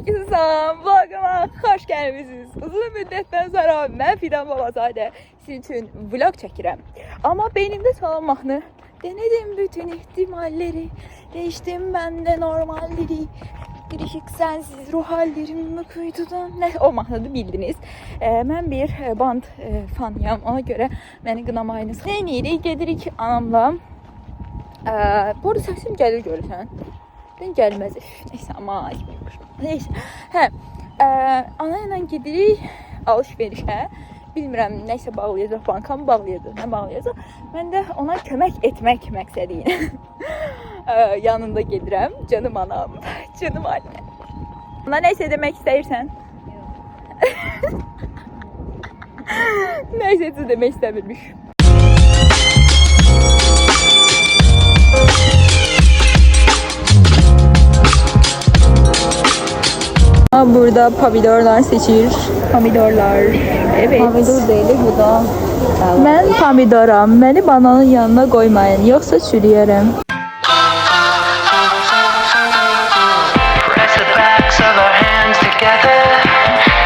Herkese salam, vloguma xoş gəlmisiniz. Uzun müddətdən sonra mən Fidan Babazadə sizin üçün vlog çəkirəm. Amma beynimdə salan mahnı. Denedim bütün ihtimalleri, değiştim ben de normalleri. Girişik sensiz ruh hallerimi kuytudan. Ne o mahnını bildiniz. Mən bir band fanıyam. Ona görə məni qınamayınız. Neyini gedirik anamla. Bu arada səsim gəlir görürsən. Ben gəlməz. Neyse ama neyse. Hə. Ana ilə gedirik alış-verişə. Bilmirəm, nəysə bağlayacaq, banka mı bağlayacaq, nə bağlayacaq. Mən də ona kömək etmək məqsədi ilə yanında gedirəm. Canım anam, canım annem. Ona nəysə demək istəyirsən? Nəysə demək istəmirmiş. Burada pomidorlar seçir. Pomidorlar. Evet. Pomidor değil bu da. Ben pomidoram. Beni bananın yanına koymayın. Yoksa çürüyerim. Press the backs of our hands together.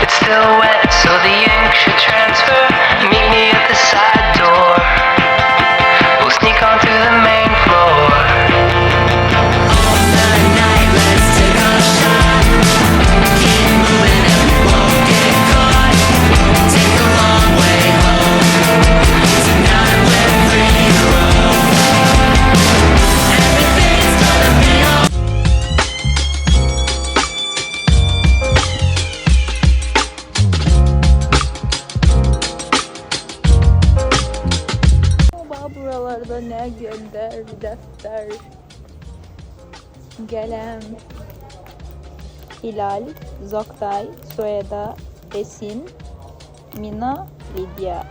It's still wet, so the ink should transfer. Meet me at the side door. We'll sneak onto the main floor. All night, let's take a shot. Keep moving and we won't get caught. Take a long way home. Tonight we're free to roam. Everything's gonna be alright. Buralarda ne gönder, defter, Gelem, Hilal, Zoktay, Soyeda, Esin, Mina, Lidya.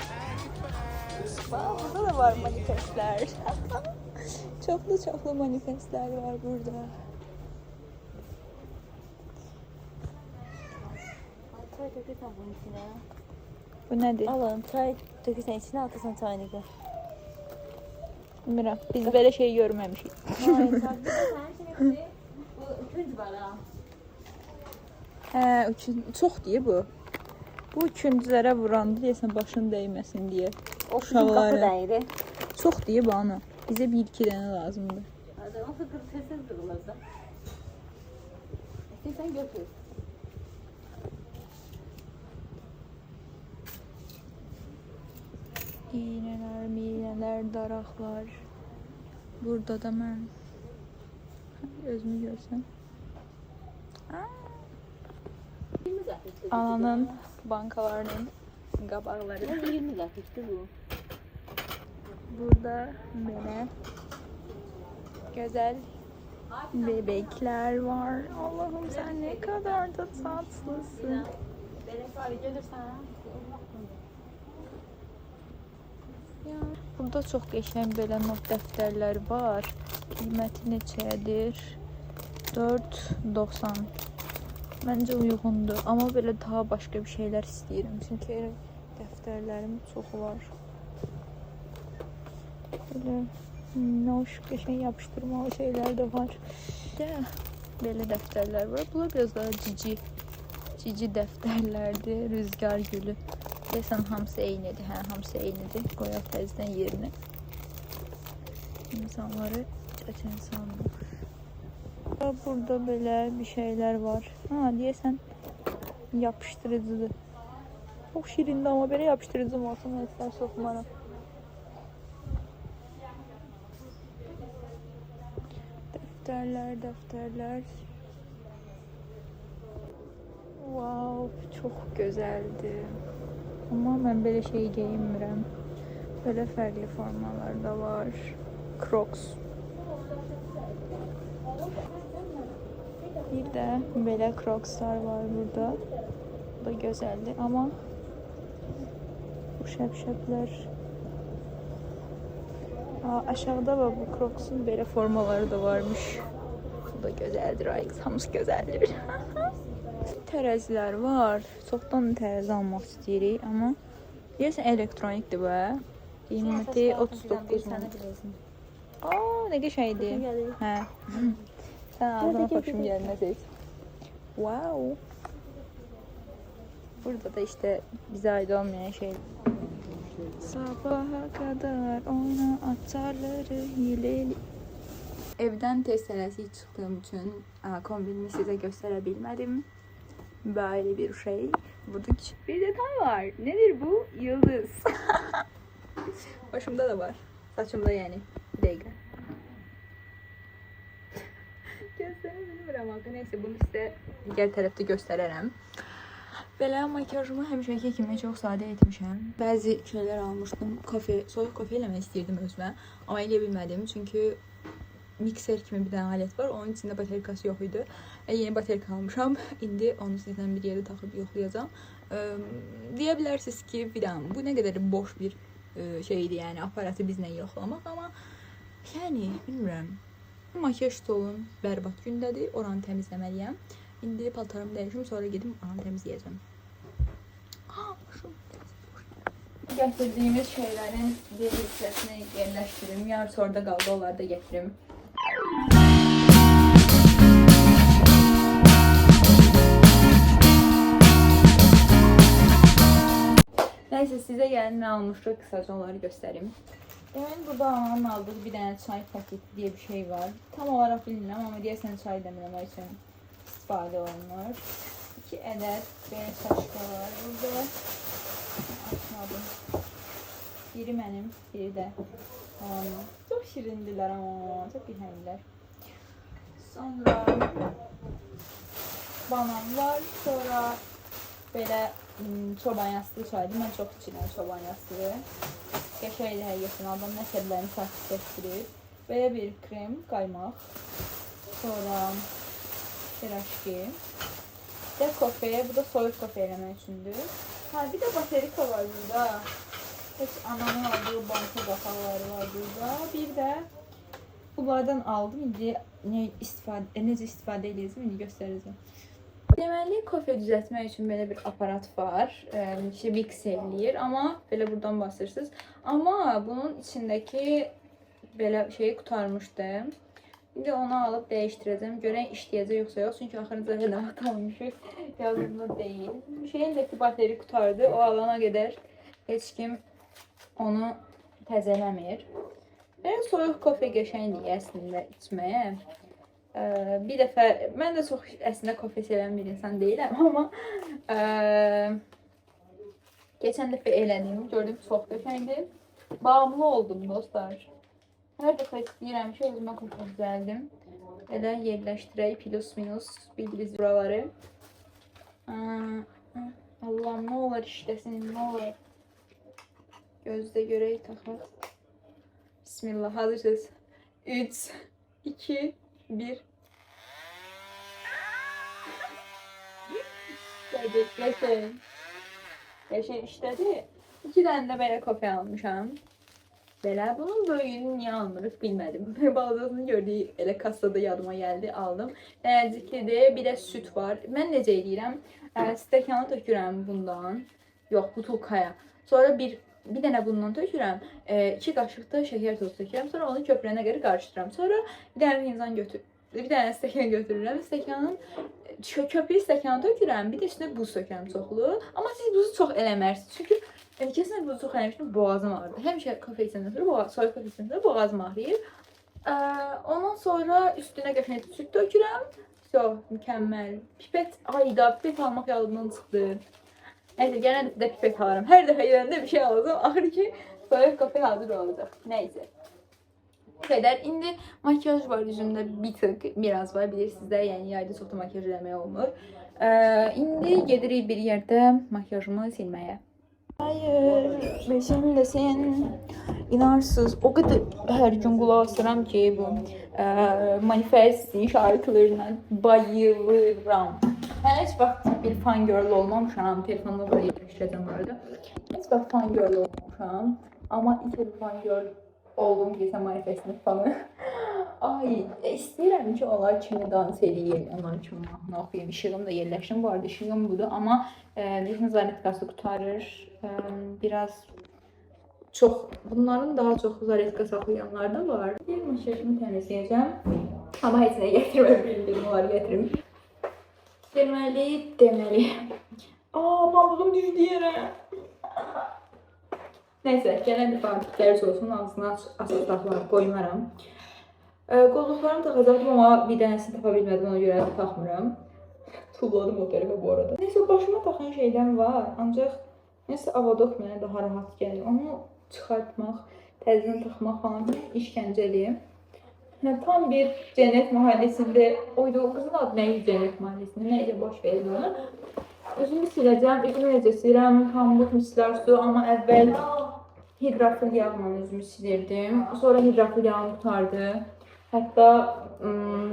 Burada da var manifestler. Çoklu manifestler var burada. Çay dökürsen bunun içine. Bu nedir? Alalım çay dökürsen içine atarsan çayını. Bilmirəm. Biz böyle şey görmemişik. Hayır, sen şimdi bu üçüncü bala. Hə, çox deyir bu. Bu üçüncülərə vuranda deyəsən başın dəyməsin deyə. O kızın kapı değdi. Çox deyir bana. Bizə bir iki dənə lazımdır. Hadi o sıkır sessiz durulursa. İstersen götür. İğneler, miğneler, daraqlar. Burada da mən özümü görsən. 20 zakitli. Ananın bankalarının qabaqları. 20 zakitli bu. Burada belə güzel bebekler var. Allah'ım sen ne kadar da tatlısın. Benim kahve gelirsen. Ya, burada çox qəşəng belə not dəftərlər var. Qiyməti neçədir? 4.90. Məncə uyğundur. Amma belə daha başqa bir şeylər istəyirəm. Çünki dəftərlərim çox var. Belə noş, qəşəng yapışdırmalı şeylər də var. De, belə dəftərlər var. Bunlar biraz daha cici dəftərlərdir. Rüzgar gülü. Desem hamısı eynidir. Hə, hamısı eynidir. Qoyaq təzədən yerinə. İnsanları çəkən sanmır. Burada belə bir şeylər var. Ha, deyəsən yapışdırıcıdır. Çox şirindir amma belə yapışdırıcı olsa mən istər soxmaram. Dəftərlər. Wow, çox gözəldir. Amma mən belə şey geyinmirəm. Belə fərqli formalar da var. Crocs. Bir də belə Crocslar var burada. Bu da gözəldir. Amma bu şəpşəplər. Aşağıda var bu Crocs'un belə formaları da varmış. Bu da gözəldir. Ay, hamısı gözəldir. Tərəzilər var. Çoxdan tərəzi almaq istəyirik, amma deyəsən elektronikdir bu. Qiyməti 39 manat. Aa, nə qəşəngdir. Hə. Sən ağzına xoşum gəlməz heç. Wow. Burada da işte bize ait olmayan şey. Sabaha kadar oyna atarları hileli. Evden tez tələsik çıxdığım üçün kombinimi sizə göstərə bilmədim. Böyle bir şey. Burada küçük bir detay var. Nedir bu? Yıldız. Başımda da var. Saçımda yani. Bir dakika. Gösterebilirim ama neyse bunu size diğer tarafta gösterərəm. Belə makyajımı həmişəki kimi çox sadə etmişəm. Bəzi şeylər almışdım. Soyuq kofe eləmək istəyirdim özümə. Amma elə bilmədim çünki mikser kimi bir dənə alət var. Onun içində baterikası yox idi. Yeni baterika almışam. İndi onu sizlə bir yerə taxıb yoxlayacağam. Deyə bilərsiniz ki, filan bu nə qədər boş bir şeydir, yəni aparatı bizlə yoxlamaq, amma yəni bilmirəm. Makyaj stolum bərbad gündədir. Oranı təmizləməliyəm. İndi paltarımı dəyişim, sonra gedim oranı təmizləyəcəm. Gətirdiyimiz şeylərin bir hissəsini yerləşdirim. Yarısı orada qaldı, onları da gətirim. Neyse size gəlin nə almışıq, qısaca onları göstərim. Deməli burada anamın aldığı bir dənə çay paketi diye bir şey var. Tam olarak bilmirəm, amma deyəsən çay dəmləmək üçün istifadə olunur. 2 ədəd belə çaşka var burada. Açmadım. Biri mənim, biri də anamın. Çox şirindirlər amma, çox güzəldirlər. Sonra banan var, sonra belə çoban yastığı çaydır. Mən çox içirəm çoban yastığı. Qəşəngdir həqiqətən, adam nəsəblərini sakitləşdirir. Belə bir krem, qaymaq. Sonra piraşki. Bir də kofe, bu da soyuq kofe eləmək üçündür. Bir də baterika var burada. Heç anamın aldığı banka qapaqları var burada. Bir də bunlardan aldım. İndi necə istifadə edəcəm, indi göstərəcəm. Deməli, kofe düzəltmək üçün belə bir aparat var. Mix eləyir, amma belə buradan basırsınız. Amma bunun içindəki belə şeyi qutarmışdım. İndi onu alıb dəyişdirəcəm. Görək işləyəcək yoxsa yox. Çünki axırıncı qədər almışıq. Yazımda deyil. Şeyin də ki, bateri qutardı. O alana qədər heç kim onu təzələmir. Belə soyuq kofe qəşəngdir əslində içməyə. Bir dəfə, mən də çox əslində kofe sevən bir insan deyiləm, amma keçən dəfə elədim, gördüm çox qəşəngdir. Bağımlı oldum dostlar. Hər dəfə istəyirəm ki, özümə kofe düzəldim. Elə yerləşdirək, plus minus bildiriz buraları. Allah'ım, nə olar işləsin, nə olar. Gözdə görək, taxaq. Bismillah, hazırsınız. 3, 2, 1. Qəşəng işlədi. 2 dənə də belə kofe almışam. Belə. Bunun böyüyünü niyə almırıq bilmədim. Balazasını gördüyü elə kassada yadıma gəldi, aldım. Dənəciklidir, bir də süt var. Mən necə edirəm? Stəkana tökürəm bundan. Yox, butulkaya. Sonra bir dənə bundan tökürəm. 2 qaşıq da şəkər tozu tökürəm. Sonra onu köpürənə qədər qarışdıram. Sonra bir dənə stəkan götürürəm. Stəkanın köpüyü stəkana tökürəm. Bir də üstünə buz tökürəm çoxlu. Amma siz buzu çox eləmərsiniz. Çünki kesinlikle buzu çox eləmişdim, boğazım ağrıdı. Həmişə kofe içəndən sonra, soyuq kofe içəndən sonra boğazım ağrıyır. Ondan sonra üstünə qəşəng süt tökürəm. Mükəmməl. Pipet, ayda pipet almaq yadımdan çıxdı. Neyse, genelde de pipet alırım. Her defa yerinde bir şey alacağım. Ahır ki soyuq kofe hazır olacaq. Neyse. Bu kadar. İndi makyaj var yüzümdə bir tık, biraz var. Bilirsiniz də, yəni yayda çox da makyaj eləmək olmur. İndi gedirik bir yerdə makyajımı silməyə. Hayır, peşimdesin. İnarsız, o kadar her gün qulaq asıram ki bu manifestin şarkılarına bayılıram. Ben hiç vaxt bir fangirl olmamışam. Telefonumda böyle yerləşdirəcəm bu arada. Hiç vaxt fangirl olmamışam. Ama ilk bir fangirl oldum desəm manifestin fanı. Ay, istəyirəm ki, onlar kimi dans edeyim, onlar kimi mahnı oxuyayım. İşığım da yerləşdim. Bu arada işığım budur. Amma bizim zaretkası qutarır. Biraz çox, bunların daha çox zaretka saxlayanlar da var. Bir makyajımı təmizləyəcəm. Amma heç nə gətirmə bildim, onları gətirim. Deməli. Pambığım düşdü yerə. Neyse, gələn dəfə dərs olsun, ağzına asasaqlar qoymaram. Qolluqlarımı taxacaqdım, amma bir dənəsini tapa bilmədim, ona görə taxmıram. Tulladım o tərəfə bu arada. Neyse, başıma taxan şeydən var, ancaq neyse, avadok mənə daha rahat gəlir. Onu çıxartmaq, təzdən taxmaq falan işgəncəliyim. Tam bir Cennet Mahalləsində, oydu o qızın adı nə idi Cennet Mahalləsində, nə idi boş verin onu. Üzümü siləcəm, üzümü necə silirəm, pambıq mislər su, amma əvvəl hidrafil yağla üzümü silirdim. Sonra hidrafil yağım qutardı. Hətta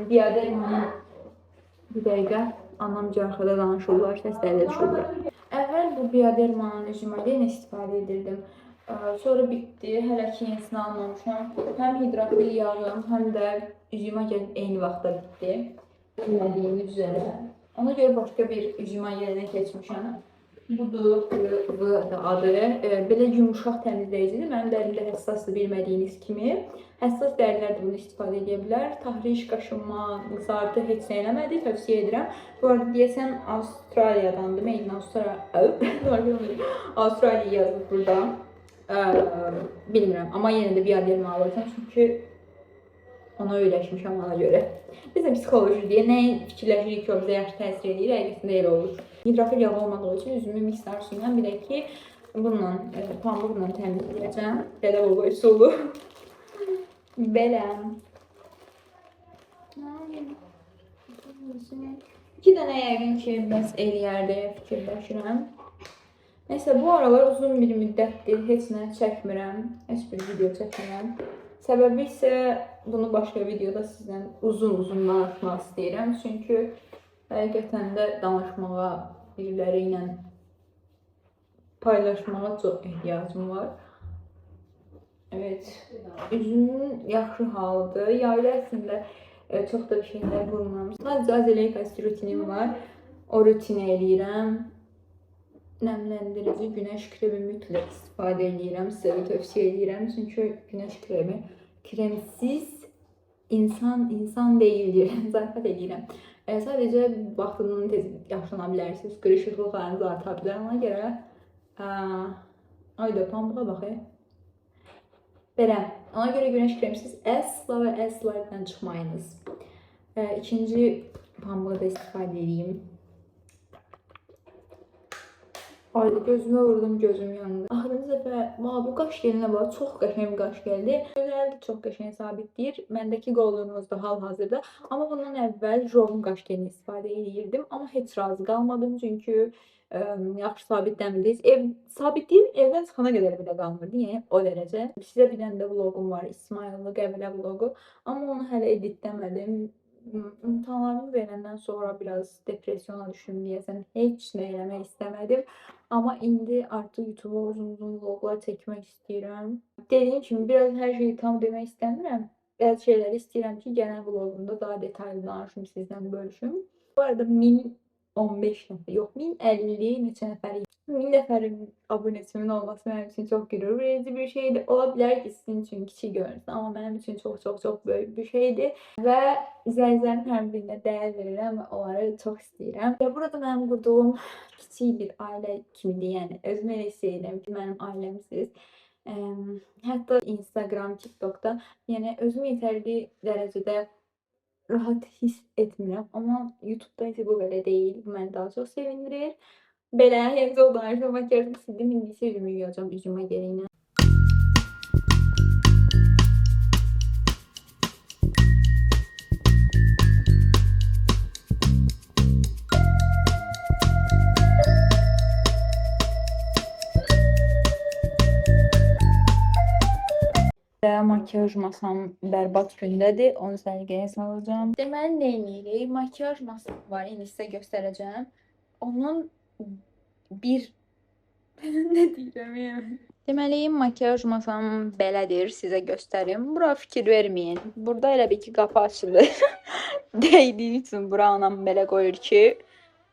Biodermanın bir dəqiqə anamca arxada danışırlar, səslərlə düşürlər. Əvvəl bu Biodermanın üzümə yenə istifadə edirdim. Sonra bitdi, hələ ki yenisini almamışam. Həm hidrafil yağım, həm də üzümə gəlib eyni vaxtda bitdi. Bilmədiyimiz üzərə. Ona görə başqa bir üzümə yerinə keçmişəm. Budur, bu da adı. Belə yumuşaq təmizləyicidir. Mənim dərimdə həssasdır bilmədiyiniz kimi. Həssas dərilər də bunu istifadə edə bilər. Tahriş, qaşınma, qızartı heç nə eləmədi. Tövsiyə edirəm. Bu arada deyəsən Avstraliyadandır. Made in Australia yazılıb burada. Bilmirəm, amma yenə də Bioderma alırsan. Çünki ona öyrəşmişəm ona görə. Biz də psixoloji deyə nəyin fikirləşirik ki, o bizə yaxşı təsir edir, həqiqətində elə olur. Hidrafil yağ olmadığı üçün üzümü miksar suyla, bir də ki, bununla, pambıqla təmizləyəcəm. Belə bu üsulu. Belə. 2 dənə yəqin ki, bəs eləyərdə fikirləşirəm. Neyse, bu aralar uzun bir müddətdir, heç nə çəkmirəm, heç bir video çəkmirəm. Səbəbi isə bunu başqa videoda sizlə uzun danışmaq istəyirəm. Çünki həqiqətən də danışmağa, biriləri ilə paylaşmağa çox ehtiyacım var. Evet, üzümün yaxşı halıdır. Yayda əslində çox da bir şeylər vurmuram. Sadəcə azeleyk asit rutinim var. O rutini eləyirəm. Nəmləndirici günəş kremi mütləq istifadə edirəm, sizə tövsiyə edirəm. Çünki günəş kremi kremsiz insan deyildir. Zarafat edirəm. Sadəcə vaxtından tez yaşlana bilərsiniz, qırışıqlıqlarınız arta bilər. Ona görə ayda pambığa baxayım. Belə, ona görə günəş kremsiz əsla və əsla evdən çıxmayınız. İkinci pambığı da istifadə edeyim. Ayda gözümə vurdum, gözüm yandı. Axırıncı dəfə, bu qaş gelinə bax, çox qəşəng bir qaş gəldi. Gözəldir, çox qəşəng sabitləyir. Məndəki qolluğunuzda hal-hazırda. Amma bundan əvvəl Jovun qaş gelini istifadə edirdim. Amma heç razı qalmadım, çünki yaxşı sabitlənmədiniz. Sabitləyir, evdən çıxana qədər belə qalmırdı, yəni o dərəcə. Sizə bir dənə də vlogum var, İsmayıllı Qəbilə vlogu. Amma onu hələ editləmədim. İmtahanlarımı verəndən sonra biraz depresyona düşdüm deyəsən, heç nə eləmək istəmədim. Amma indi artıq YouTube'a uzun vloglar çəkmək istəyirəm. Dediyim kimi, biraz hər şeyi tam demək istəmirəm. Bəzi şeyləri istəyirəm ki, gələn vlogumda daha detallı danışım, sizdən bölüşüm. Bu arada 1015 nəfər, yox 1050 neçə nəfər 1000 nəfərin abunəsimin olması mənim üçün çox qürur verici bir şeydir. Ola bilər ki, sizin üçün kiçik görünsün, amma mənim üçün çox böyük bir şeydir. Və izləyicilərin hər birinə dəyər verirəm və onları çox istəyirəm. Və burada mənim qurduğum kiçik bir ailə kimidir, yəni özümü elə hiss edirəm ki, mənim ailəmsiniz. Hətta Instagram, TikTokda, yəni özümü yetərli dərəcədə rahat hiss etmirəm, amma YouTube'da isə bu belə deyil. Bu məni daha çox sevindirir. Belə, yəni o danışma makyajımı sildim, indi isə üzümü yuyacağım üzümə gəliyinə. Makyaj masam bərbad gündədir, onu səliqəyə salacağım. Deməli, nə edirik? Makyaj masam var, indi sizə göstərəcəm. Onun nə deyirəm? Deməli, makyaj masam belədir, sizə göstərim. Bura fikir verməyin. Burada elə bir ki, qapı açılır. Dəydiyi üçün bura anam belə qoyur ki,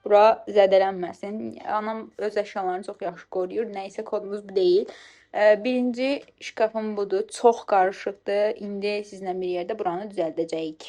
bura zədələnməsin. Anam öz əşyalarını çox yaxşı qoruyur. Nəysə kodumuz bu deyil. Birinci şkafım budur. Çox qarışıqdır. İndi sizlə bir yerdə buranı düzəldəcəyik.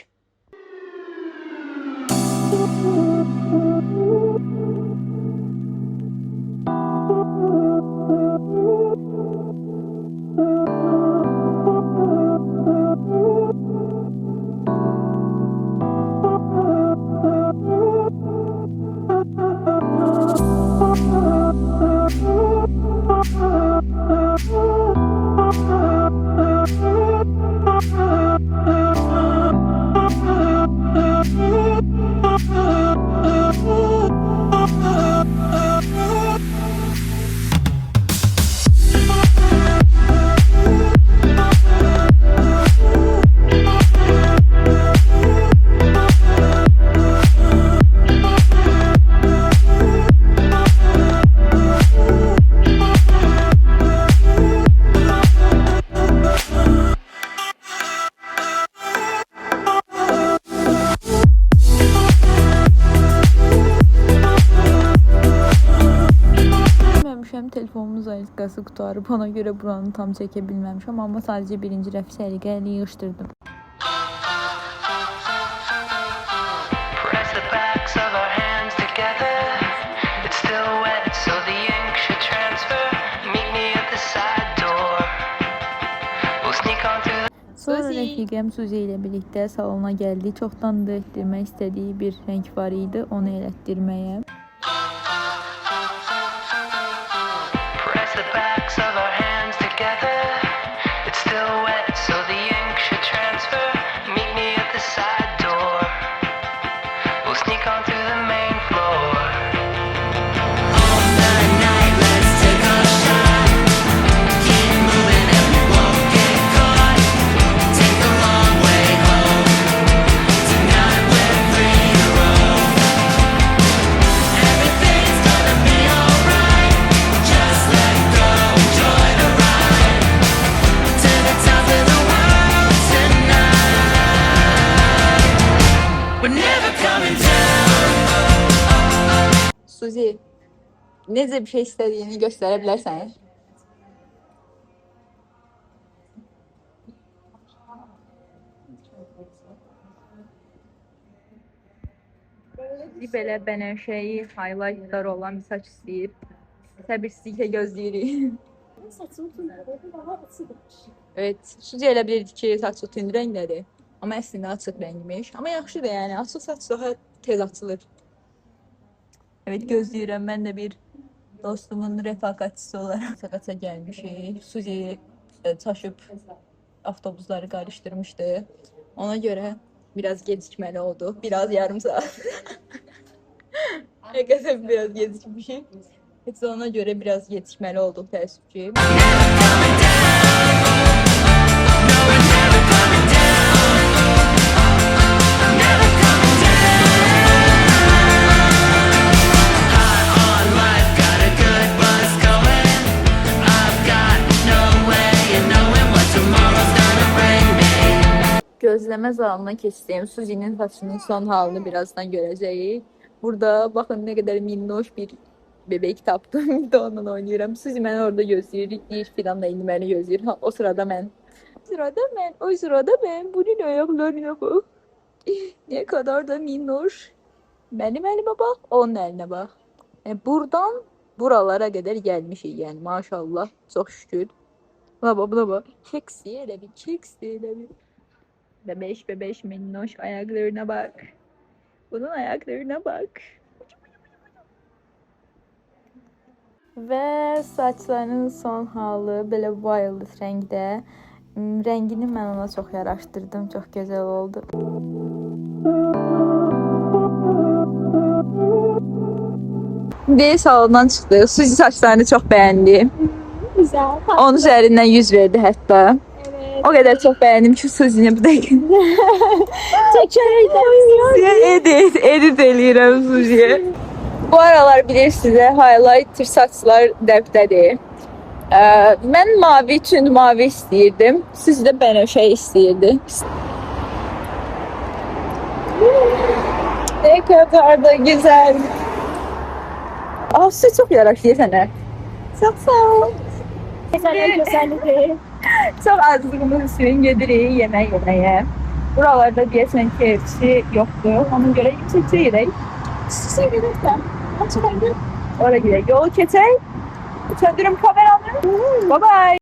telefonumun zaryadkası qutarıb, ona görə buranı tam çəkə bilməmişəm, amma sadəcə birinci rəf səliqə ilə yığışdırdım. Press the backs of our hands together. It's still wet, so the ink should transfer. Meet me at the side door. We'll sneak on through the Sonra Suzi. rəfiqəm Suzi ilə birlikdə salona gəldi. Çoxdandır etdirmək istədiyi bir rəng var idi, onu elətdirməyə. Press the backs of our hands together. It's still wet, so the ink should transfer. Meet me at the side door. We'll sneak on through the main floor. On the night, let's take a shot. Keep moving and we won't get caught. Take the long way home. Tonight we're free to roam. Everything's gonna be alright. Just let go, enjoy the ride. To the top of the world tonight. We're never coming down. Suzi, necə bir şey istədiyini göstərə bilərsən? Belə bənövşəyi, highlightlar olan bir saç istəyib. Səbirsizliklə gözləyirik. Saçımı tündürdüm, daha açıqmış. Evet, Suzi elə bilirdi ki, saçı tünd rənglədir. Amma əslində açıq rəngmiş. Amma yaxşıdır yəni, açıq saç daha tez açılır. Evet, gözləyirəm. Mən də bir dostumun rəfaqətçisi olaraq Saqaça gəlmişik. Suzi çaşıb avtobusları qarışdırmışdı. Ona görə biraz gecikməli oldu. Biraz yarım saat. Həqiqətən biraz gecikmişik. Heç ona görə biraz gecikməli olduq təəssüf ki. On life, got a good buzz going. I've got no way of knowing what tomorrow's gonna bring me. Gözləmə zalına keçdim. Suzi'nin saçının son halını birazdan görəcəyik. Burada baxın nə qədər minnoş bir bebek tapdım. Bir də onunla oynayıram. Suzi məni orada gözləyir. Deyir filan da indi məni gözləyir. Ha, o sırada mən. O sırada mən. Bunun ayaqlarına bax. Ne kadar da minnoş. Benim elime bak, onun eline bak. Buradan buralara kadar gelmişik yani maşallah. Çok şükür. Buna bak. Keksi hele bir, keksi hele bir. Bebeş minnoş ayaklarına bak. Bunun ayaklarına bak. Ve saçlarının son halı belə violet rəngdə. Rəngini mən ona çox yaraşdırdım. Çox gözəl oldu. Diye salondan çıxdı. Suzi saçlarını çox bəyəndi. Güzel. 10 üzərindən 100 verdi hətta. Evet. O qədər çox bəyəndim ki, Suzi'ni bu dəqiqə. Edit eləyirəm Suzi'yə. Bu aralar bilirsiniz, highlighter saçlar dəbdədir. Mən mavi üçün mavi istəyirdim. Siz də bənövşə istəyirdi. Ne kadar da güzel. Size çok yaraşıyor sənə. Çok sağ ol. Güzellikleri. Çok azlığımız üçün gedirik yeməyə. Buralarda deyəsən KFC yoxdur. Ona görə yüksekçə gedək. Size gelirken. Açıklayın. Oraya gidelim. Yolu keçək. Söndürüm kameramı. Bye bye.